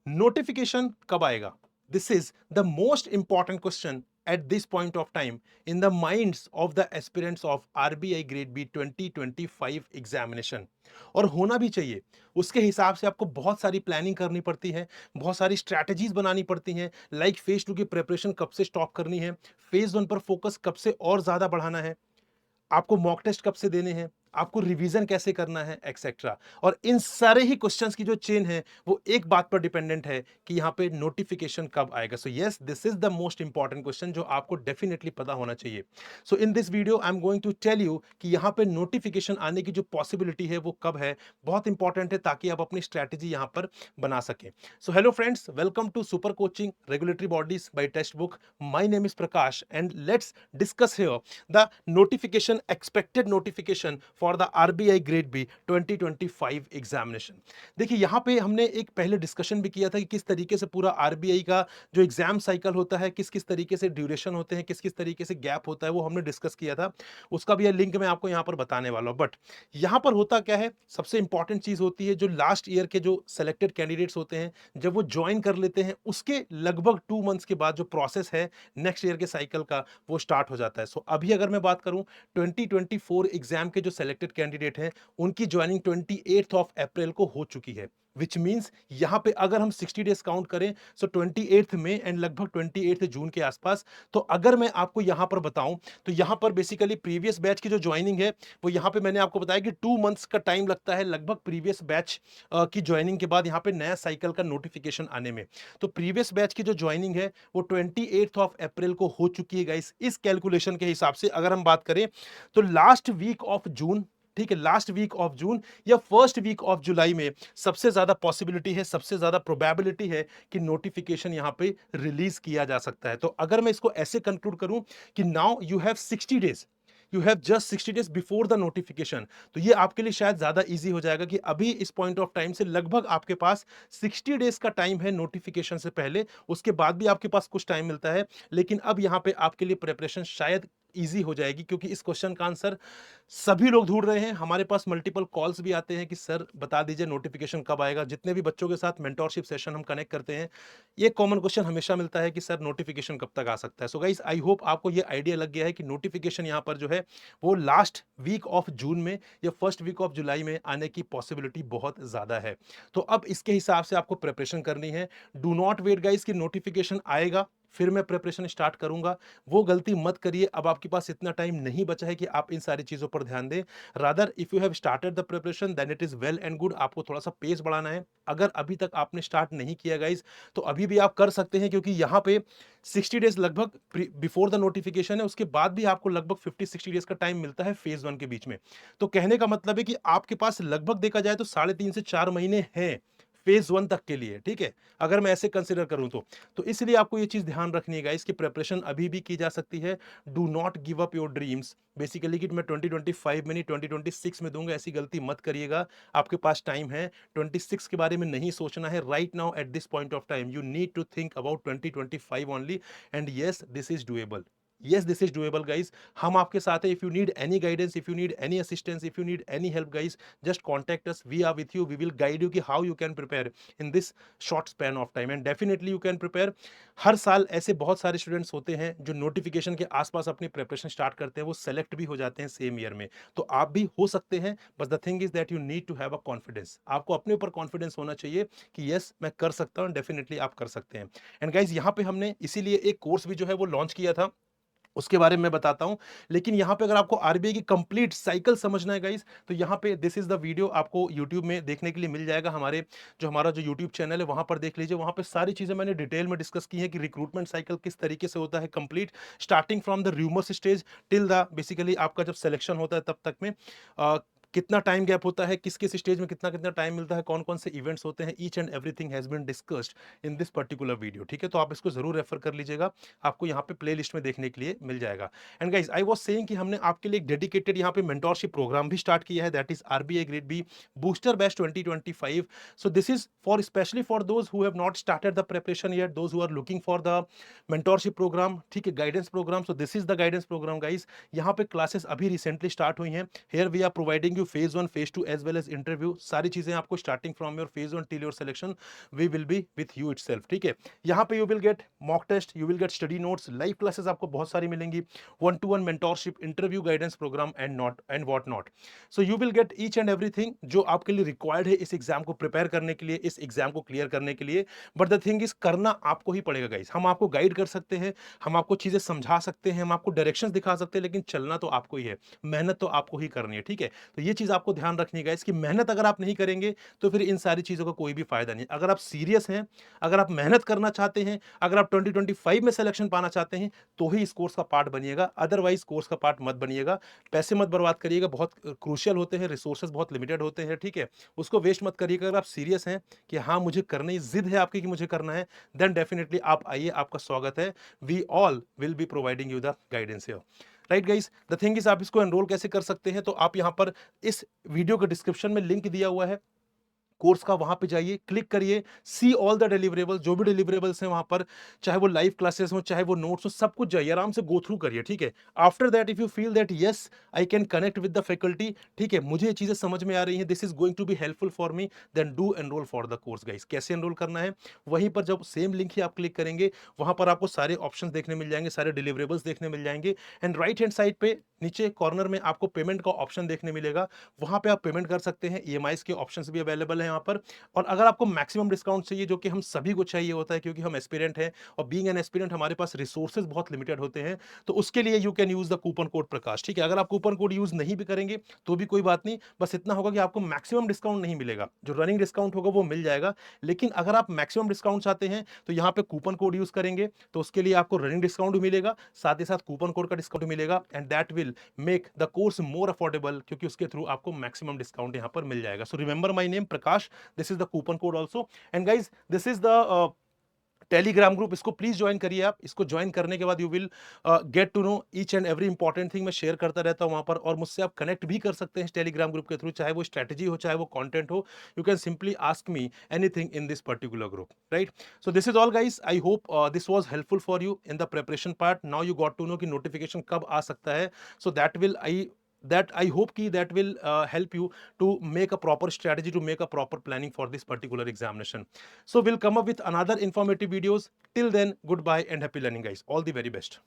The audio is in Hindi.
नोटिफिकेशन कब आएगा? This is the most important question at this point of time in the minds of the aspirants of RBI Grade B 2025 examination. और होना भी चाहिए। उसके हिसाब से आपको बहुत सारी प्लानिंग करनी पड़ती है, बहुत सारी स्ट्रैटेजीज बनानी पड़ती हैं, लाइक फेज 2 की प्रिपरेशन कब से स्टॉप करनी है, फेज 1 पर फोकस कब से और ज्यादा बढ़ाना है, आपको मॉक टेस्ट कब से देने हैं, आपको रिवीजन कैसे करना है, एक्सेट्रा। और इन सारे ही क्वेश्चंस की जो चेन है वो एक बात पर डिपेंडेंट है कि यहाँ पे नोटिफिकेशन कब आएगा। So yes, this is the most important question जो आपको डेफिनेटली पता होना चाहिए। So in this video I am going to tell you कि यहाँ पे नोटिफिकेशन आने की जो पॉसिबिलिटी है वो कब है, बहुत इंपॉर्टेंट है, ताकि आप अपनी स्ट्रैटेजी यहाँ पर बना सकें। So hello friends, welcome to super coaching regulatory bodies by text book. My name is Prakash and let's discuss here the notification, expected notification for the RBI Grade B 2025 examination. देखिए यहाँ पे हमने एक पहले डिस्कशन भी किया था कि किस तरीके से पूरा आरबीआई का जो एग्जाम साइकिल होता है, किस किस तरीके से ड्यूरेशन होते हैं, किस किस तरीके से गैप होता है, वो हमने डिस्कस किया था। उसका भी लिंक मैं आपको यहाँ पर बताने वाला हूँ। बट यहाँ पर होता क्या है, सबसे इंपॉर्टेंट चीज होती है जो लास्ट ईयर के जो सेलेक्टेड कैंडिडेट्स होते हैं, जब वो ज्वाइन कर लेते हैं उसके लगभग 2 मंथ्स के बाद जो प्रोसेस है नेक्स्ट ईयर के साइकिल का, वो स्टार्ट हो जाता है। सो अभी अगर मैं बात करूं 2024 एग्जाम के जो सेलेक्टेड कैंडिडेट हैं, उनकी ज्वाइनिंग 28 अप्रैल को हो चुकी है। विच मींस यहां पे अगर हम 60 डेज काउंट करें, सो 28 मई एंड लगभग 28 जून के आसपास। तो अगर मैं आपको यहां पर बताऊं तो यहां पर बेसिकली प्रीवियस बैच की जो ज्वाइनिंग है, वो यहां पे मैंने आपको बताया कि 2 मंथ्स का टाइम लगता है लगभग प्रीवियस बैच की ज्वाइनिंग के बाद यहां पे नया साइकिल का नोटिफिकेशन आने में। तो प्रीवियस बैच की जो ज्वाइनिंग है वो 28 अप्रैल को हो चुकी है गाइस। इस कैलकुलेशन के हिसाब से अगर हम बात करें तो लास्ट वीक ऑफ जून, ठीक है, लास्ट वीक ऑफ जून या फर्स्ट वीक ऑफ जुलाई में सबसे ज्यादा पॉसिबिलिटी है, सबसे ज्यादा प्रोबेबिलिटी है कि नोटिफिकेशन यहां पे रिलीज किया जा सकता है। तो अगर मैं इसको ऐसे कंक्लूड करूं कि now you have 60 days, you have just 60 days before the notification, तो ये आपके लिए शायद ज्यादा इजी हो जाएगा कि अभी इस पॉइंट ऑफ टाइम से लगभग आपके पास 60 डेज का टाइम है नोटिफिकेशन से पहले। उसके बाद भी आपके पास कुछ टाइम मिलता है, लेकिन अब यहां पे आपके लिए प्रिपरेशन शायद इजी हो जाएगी, क्योंकि इस क्वेश्चन का आंसर सभी लोग ढूंढ रहे हैं। हमारे पास मल्टीपल कॉल्स भी आते हैं कि सर बता दीजिए नोटिफिकेशन कब आएगा। जितने भी बच्चों के साथ मेंटोरशिप सेशन हम कनेक्ट करते हैं, ये कॉमन क्वेश्चन हमेशा मिलता है कि सर नोटिफिकेशन कब तक आ सकता है। सो गाइस, आई होप आपको ये आइडिया लग गया है कि नोटिफिकेशन यहाँ पर जो है वो लास्ट वीक ऑफ जून में या फर्स्ट वीक ऑफ जुलाई में आने की पॉसिबिलिटी बहुत ज्यादा है। तो अब इसके हिसाब से आपको प्रिपरेशन करनी है। डू नॉट वेट गाइस कि नोटिफिकेशन आएगा फिर मैं प्रिपरेशन स्टार्ट करूंगा, वो गलती मत करिए। अब आपके पास इतना टाइम नहीं बचा है कि आप इन सारी चीजों पर ध्यान दें। Rather if you have started the preparation then it is well and good. आपको थोड़ा सा पेस बढ़ाना है। अगर अभी तक आपने स्टार्ट नहीं किया गाइस, तो अभी भी आप कर सकते हैं, क्योंकि यहाँ पे 60 डेज लगभग बिफोर द नोटिफिकेशन है। उसके बाद भी आपको लगभग 50-60 डेज का टाइम मिलता है फेज 1 के बीच में। तो कहने का मतलब है कि आपके पास लगभग देखा जाए तो 3.5 से 4 महीने हैं फेज 1 तक के लिए, ठीक है, अगर मैं ऐसे कंसिडर करूं तो इसलिए आपको ये चीज ध्यान रखनी है इसकी प्रिपरेशन अभी भी की जा सकती है। Do not give up your dreams, basically कि मैं 2025 में नहीं 2026 में दूंगा, ऐसी गलती मत करिएगा। आपके पास टाइम है, 26 के बारे में नहीं सोचना है। Right now at this point of time you need to think about 2025 only, and yes this is doable. yes this is doable guys। हम आपके साथ है। if you need any guidance, if you need any assistance, if you need any help guys, just contact us, we are with you, we will guide you कि how you can prepare in this short span of time and definitely you can prepare। हर साल ऐसे बहुत सारे स्टूडेंट्स होते हैं जो नोटिफिकेशन के आसपास अपनी प्रिपरेशन स्टार्ट करते हैं, वो सेलेक्ट भी हो जाते हैं सेम ईयर में। तो आप भी हो सकते हैं, बस the thing is that you need to have a confidence. आपको अपने ऊपर कॉन्फिडेंस होना चाहिए कि यस मैं कर सकता हूँ, डेफिनेटली आप कर सकते हैं। एंड गाइज यहाँ पे हमने इसीलिए एक कोर्स भी जो है वो लॉन्च किया था, उसके बारे में मैं बताता हूं। लेकिन यहां पे अगर आपको आरबीआई की कंप्लीट साइकिल समझना है गाइस, तो यहां पे दिस इज द वीडियो आपको यूट्यूब में देखने के लिए मिल जाएगा। हमारा जो यूट्यूब चैनल है वहां पर देख लीजिए। वहां पे सारी चीजें मैंने डिटेल में डिस्कस की है कि रिक्रूटमेंट साइकिल किस तरीके से होता है complete, starting from the rumours stage till the basically आपका जब सिलेक्शन होता है तब तक में कितना टाइम गैप होता है, किस किस स्टेज में कितना कितना टाइम मिलता है, कौन कौन से इवेंट्स होते हैं, each and everything has been discussed in this particular video. ठीक है, तो आप इसको जरूर रेफर कर लीजिएगा, आपको यहाँ पे प्लेलिस्ट में देखने के लिए मिल जाएगा। And guys I was saying कि हमने आपके लिए एक डेडिकेटेड यहाँ पे मेंटोरशिप प्रोग्राम भी स्टार्ट किया है, that is RBI grade B booster batch 2025। So this is for specially for those who have not started the preparation yet, those who are looking for the mentorship program, ठीक है, guidance program. So this is the guidance program guys. यहाँ पे क्लासेस अभी रिसेंटली स्टार्ट हुई हैं। Here we are providing you you phase 1, phase 2 as well as interview. सारी चीजें आपको starting from your phase 1 till your selection we will be with you itself. ठीक है, यहाँ पे you will get mock test, you will get study notes, live classes आपको बहुत सारी मिलेंगी, 1-to-1 mentorship, interview guidance program and what not. So you will get each and everything जो आपके लिए required है इस एग्जाम को प्रिपेयर करने के लिए, इस एग्जाम को क्लियर करने के लिए. बट द थिंग इज करना आपको ही पड़ेगा गाइस. हम आपको गाइड कर सकते हैं, हम आपको चीजें समझा सकते हैं, हम आपको डायरेक्शंस दिखा सकते हैं, लेकिन चलना तो आपको ही है, मेहनत तो आपको ही करनी है. ठीक है, तो ये चीज आपको ध्यान रखनी है गाइस कि मेहनत अगर आप नहीं करेंगे तो फिर इन सारी चीजों का कोई भी फायदा नहीं. अगर आप सीरियस हैं, अगर आप मेहनत करना चाहते हैं, अगर आप 2025 में सिलेक्शन पाना चाहते हैं तो ही इस कोर्स का पार्ट बनिएगा, अदरवाइज कोर्स का पार्ट मत बनिएगा. पैसे मत बर्बाद करिएगा, बहुत क्रूशियल होते हैं, रिसोर्सेज बहुत लिमिटेड होते हैं. ठीक है, उसको वेस्ट मत करिएगा. अगर आप सीरियस हैं कि हाँ मुझे करना, जिद है आपकी कि मुझे करना है, देन डेफिनेटली आप आइए, आपका स्वागत है. We all will be providing you the guidance here. Right guys, the thing is आप इसको एनरोल कैसे कर सकते हैं, तो आप यहां पर इस वीडियो के डिस्क्रिप्शन में लिंक दिया हुआ है कोर्स का, वहां पे जाइए, क्लिक करिए, सी ऑल द डिलीवरेबल, जो भी डिलीवरेबल्स हैं वहां पर, चाहे वो लाइव क्लासेस हो, चाहे वो नोट्स हो, सब कुछ जाइए, आराम से गो थ्रू करिए. ठीक है, after that if you feel that yes I can connect with the faculty, ठीक है, मुझे ये चीजें समझ में आ रही हैं, this is going to be helpful for me, then do enroll for the course guys. कैसे एनरोल करना है, वहीं पर जब सेम लिंक ही आप क्लिक करेंगे, वहां पर आपको सारे ऑप्शन देखने मिल जाएंगे, सारे डिलीवरेबल्स देखने मिल जाएंगे. एंड राइट हैंड साइड पे नीचे कॉर्नर में आपको पेमेंट का ऑप्शन देखने मिलेगा, वहां पे आप पेमेंट कर सकते हैं. ईएमआईस के ऑप्शंस भी अवेलेबल है यहाँ पर. और अगर आपको मैक्सिमम डिस्काउंट चाहिए, जो कि हम सभी को चाहिए होता है क्योंकि हम एस्पिरेंट हैं और बीइंग एन एस्पिरेंट हमारे पास रिसोर्सेज बहुत लिमिटेड होते हैं, तो उसके लिए you can use the coupon code Prakash. ठीक है, अगर आप कूपन कोड यूज नहीं भी करेंगे तो भी कोई बात नहीं, बस इतना होगा कि आपको मैक्सिमम डिस्काउंट नहीं मिलेगा, जो रनिंग डिस्काउंट होगा वो मिल जाएगा. लेकिन अगर आप मैक्सिमम डिस्काउंट चाहते हैं तो यहाँ पे कूपन कोड यूज करेंगे, तो उसके लिए आपको रनिंग डिस्काउंट भी मिलेगा, साथ ही साथ कूपन कोड का डिस्काउंट मिलेगा. And that will make the course more affordable, क्योंकि उसके थ्रू आपको मैक्सिमम डिस्काउंट यहाँ पर मिल जाएगा. So remember my name Prakash, this is the coupon code also. And guys this is the Telegram group, इसको प्लीज ज्वाइन करिए आप. इसको ज्वाइन करने के बाद you will get to know each and every important thing. मैं शेयर करता रहता हूं वहां पर, और मुझसे आप कनेक्ट भी कर सकते हैं टेलीग्राम ग्रुप के थ्रू, चाहे वो स्ट्रेटेजी हो, चाहे वो कंटेंट हो. You can simply ask me anything in this particular group. Right, so this is all guys. I hope this was helpful for you in the preparation part. Now you got to know कि नोटिफिकेशन कब आ सकता है. सो that I hope ki that will help you to make a proper strategy, to make a proper planning for this particular examination. So we'll come up with another informative videos. Till then, goodbye and happy learning guys. All the very best.